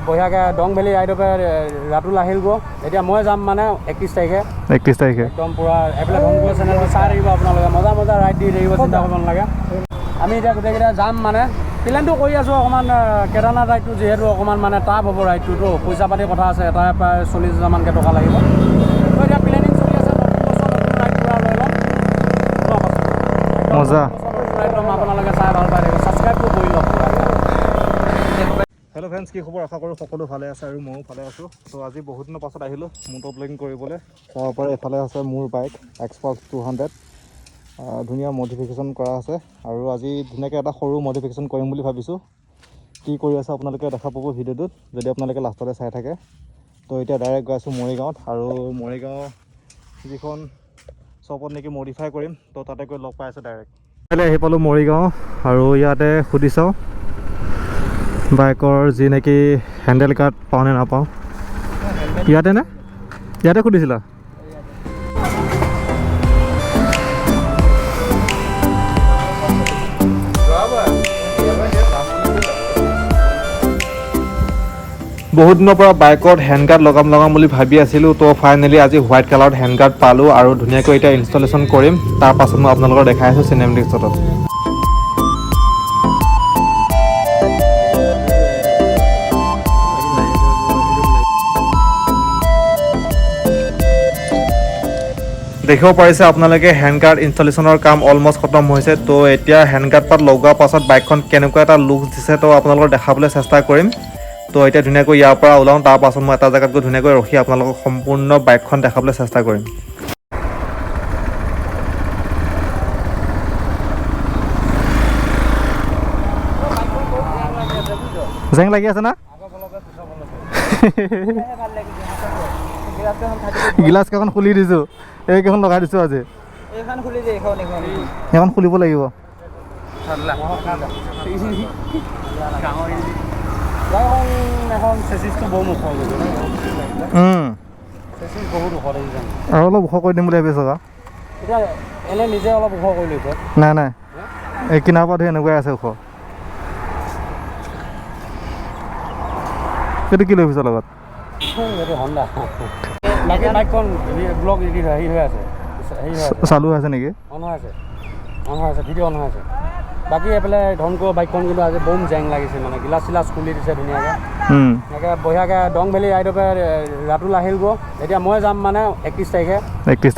বঢ়িয়াকৈ ডং ভেলী ৰাইডৰ পৰা ৰাতুল আহিল গৈ এতিয়া মই যাম মানে 31 তাৰিখে একদম পূৰা এইফালে ধনকুঁৱৰ চেনেলটো চাই থাকিব আপোনালোকে মজা মজা ৰাইড দি থাকিব চিন্তা কৰিব নালাগে আমি এতিয়া গোটেইকেইটা যাম মানে প্লেনটো কৰি আছোঁ অকণমান কেদাৰনাথ ৰাইডটো যিহেতু অকণমান মানে টাফ হ'ব ৰাইডটোতো পইচা পাতিৰ কথা আছে এটাই প্ৰায় 40,000মানকৈ টকা লাগিব তো এতিয়া প্লেনিং চলি আছে নতুন বছৰ নতুন ৰাইড পূৰা লৈ ল'ম মজা ৰাইড ল'ম আপোনালোকে চাই ভাল পাই থাকিব ছাবস্ক্ৰাইবটো কৰি লওক হেল্ল' ফ্ৰেণ্ডছ কি খবৰ আশা কৰোঁ সকলো ভালে আছে আৰু ময়ো ভালে আছোঁ তো আজি বহুত দিনৰ পাছত আহিলোঁ মটৰ ব্লগিং কৰিবলৈ তাৰপৰা এইফালে আছে মোৰ বাইক এক্সপাল্ছ 200 ধুনীয়া মডিফিকেশ্যন কৰা আছে আৰু আজি ধুনীয়াকৈ এটা সৰু মডিফিকেশ্যন কৰিম বুলি ভাবিছোঁ কি কৰি আছে আপোনালোকে দেখা পাব ভিডিঅ'টোত যদি আপোনালোকে লাষ্টলৈ চাই থাকে তো এতিয়া ডাইৰেক্ট গৈ আছোঁ মৰিগাঁৱত আৰু মৰিগাঁও যিখন শ্বপত নেকি মডিফাই কৰিম তো তাতে গৈ লগ পাই আছোঁ ডাইৰেক্ট আহি পালোঁ মৰিগাঁও আৰু ইয়াতে সুধি চাওঁ বাইকৰ যি নেকি হেণ্ডেল কাৰ্ড পাওঁ নে নাপাওঁ ইয়াতে নে ইয়াতে সুধিছিলা বহুত দিনৰ পৰা বাইকত হেণ্ড গাৰ্ড লগাম বুলি ভাবি আছিলোঁ তো ফাইনেলি আজি হোৱাইট কালাৰত হেণ্ড গাৰ্ড পালোঁ আৰু ধুনীয়াকৈ এতিয়া ইনষ্টলেশ্যন কৰিম তাৰ পাছত মই আপোনালোকৰ দেখাই আছোঁ চিনেমেটিক শ্বটত দেখিব পাৰিছে আপোনালোকে হেণ্ড গাৰ্ড ইনষ্টলেশ্যনৰ কাম অলমষ্ট খতম হৈছে তো এতিয়া হেণ্ড গাৰ্ড পাত লগোৱাৰ পাছত বাইকখন কেনেকুৱা এটা লুক দিছে তো আপোনালোকক দেখাবলৈ চেষ্টা কৰিম তো এতিয়া ধুনীয়াকৈ ইয়াৰ পৰা ওলাওঁ তাৰ পাছত মই এটা জেগাত গৈ ধুনীয়াকৈ ৰখি আপোনালোকক সম্পূৰ্ণ বাইকখন দেখাবলৈ চেষ্টা কৰিম জেং লাগি আছে না গিলাচ কেইখন খুলি দিছোঁ এইকেইখন লগাই দিছোঁ আজি এইখন খুলিব লাগিব আৰু অলপ ওখ কৰি দিম বুলি ভাবি আছোঁ এনেই নিজে অলপ ওখ কৰি লৈছে নাই নাই এই কিনাৰ পৰা ধৰি এনেকুৱাই আছে ওখ সেইটো কি লৈ গৈছ লগত হণ্ডা বাকী বাইকখন ব্লগ হেৰি হৈ আছে চালু আছে নেকি অন হৈ আছে ভিডিঅ' অন হৈ আছে বাকী এইফালে ধনকুঁৱৰ বাইকখন কিন্তু আজি বম জেং লাগিছে মানে গিলাচ চিলাচ খুলি দিছে ধুনীয়াকৈ এনেকৈ বঢ়িয়াকৈ ডং ভেলী ৰাইডৰ পৰা ৰাতুল আহিল গৈ এতিয়া মই যাম মানে 31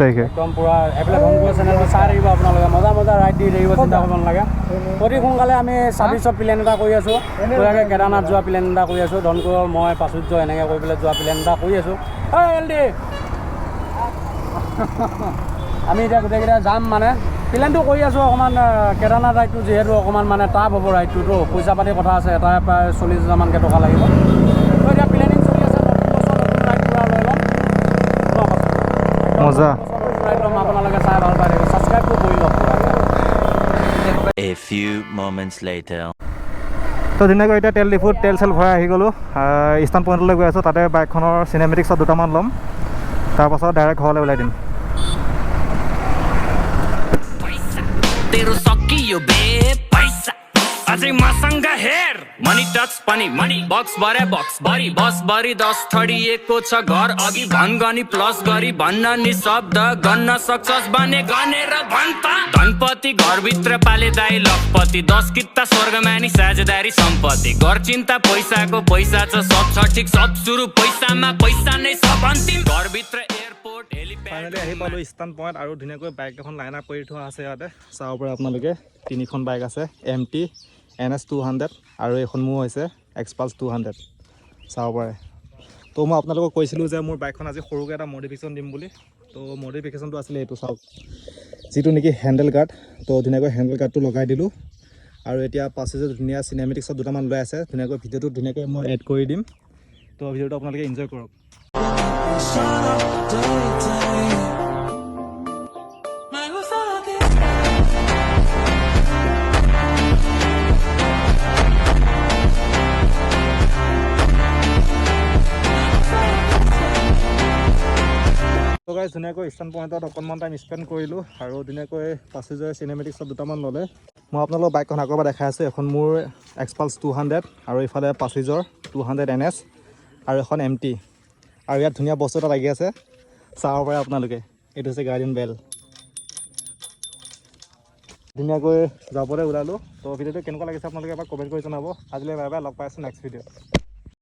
তাৰিখে একদম পূৰা এইফালে ধনকুঁৱৰ চেনেলটো চাই থাকিব আপোনালোকে মজা মজা ৰাইড দি থাকিব চিন্তা কৰিব নালাগে অতি সোনকালে আমি 26ত প্লেন এটা কৰি আছোঁ বঢ়িয়াকৈ কেদাৰনাথ যোৱা প্লেন এটা কৰি আছোঁ ধনকুঁৱৰ মই প্ৰাচুৰ্য এনেকৈ কৰি পেলাই যোৱা প্লেন এটা কৰি আছোঁ আমি এতিয়া গোটেইকেইটা যাম মানে প্লেনটো কৰি আছোঁ অকণমান কেদাৰনাথ ৰাইডটো যিহেতু অকণমান মানে টাফ হ'ব ৰাইডটোতো পইচা পাতিৰ কথা আছে এটাই প্ৰায় 40,000মানকৈ টকা লাগিব তো এতিয়া প্লেনিং চলি আছে নতুন বছৰ নতুন ৰাইড পূৰা লৈ ল'ম মজা ৰাইড ল'ম আপোনালোকে চাই ভাল পাই থাকিব ছাবস্ক্ৰাইবটো কৰি লওক A few moments later তো ধুনীয়াকৈ এতিয়া তেল ডিপুত তেল চেল ভৰাই আহি গ'লোঁ ইষ্টাৰ্ণ পইণ্টলৈ গৈ আছোঁ তাতে বাইকখনৰ চিনেমেটিক শ্বট দুটামান ল'ম তাৰপাছত ডাইৰেক্ট ঘৰলৈ ওলাই দিম तेरो सकियो बे पैसा अझै मसँग हेर मनी टच पनि मनी बक्स भरे बक्स भरि बस भरि 10 थडिएको छ घर अघि भनगनी प्लस गरी भन्न नि शब्द गन्न सक्छस् भने गनेर भन्छ धनपति घरभित्र पाले दाइ लखपति 10 किता स्वर्गमानी साझेदारी सम्पत्ति घर चिन्ता पैसाको पैसा छ सब छ ठिक सब सुरु पैसामा पैसा नै सब अन्तिम घरभित्र एयरपोर्ट ফাইনেলি আহি পালোঁ ইষ্টাৰ্ণ পইণ্ট আৰু ধুনীয়াকৈ বাইক এখন লাইন আপ কৰি থোৱা আছে ইয়াতে চাব পাৰে আপোনালোকে তিনিখন বাইক আছে MT NS 200 আৰু এইখন মোৰ হৈছে এক্সপাল্ছ 200 চাব পাৰে তো মই আপোনালোকক কৈছিলোঁ যে মোৰ বাইকখন আজি সৰুকৈ এটা মডিফিকেশ্যন দিম বুলি তো মডিফিকেশ্যনটো আছিলে এইটো চাওক যিটো নেকি হেণ্ডেল গাৰ্ড তো ধুনীয়াকৈ হেণ্ডেল গাৰ্ডটো লগাই দিলোঁ আৰু এতিয়া পাছে যে ধুনীয়া চিনেমেটিক শ্বট দুটামান লৈ আছে ধুনীয়াকৈ ভিডিঅ'টো ধুনীয়াকৈ মই এড কৰি দিম তো ভিডিঅ'টো আপোনালোকে এনজয় কৰক গাইজ ধুনীয়াকৈ ষ্টেণ্ড পইণ্টত অকণমান টাইম স্পেণ্ড কৰিলোঁ আৰু ধুনীয়াকৈ পাছেঞ্জাৰ চিনেমেটিক্সত দুটামান ল'লে মই আপোনালোকৰ বাইকখন আকৌ এবাৰ দেখাই আছোঁ এখন মোৰ এক্সপালছ 200 আৰু ইফালে পাছেঞ্জাৰ 200 NS আৰু এখন MT আৰু ইয়াত ধুনীয়া বস্তু এটা লাগি আছে চাব পাৰে আপোনালোকে এইটো হৈছে গাৰ্ডিয়ান বেল ধুনীয়াকৈ যাবলৈ ওলালোঁ তো ভিডিঅ'টো কেনেকুৱা লাগিছে আপোনালোকে এবাৰ কমেণ্ট কৰি জনাব আজিলৈ বাই বাই লগ পাই আছোঁ নেক্সট ভিডিঅ'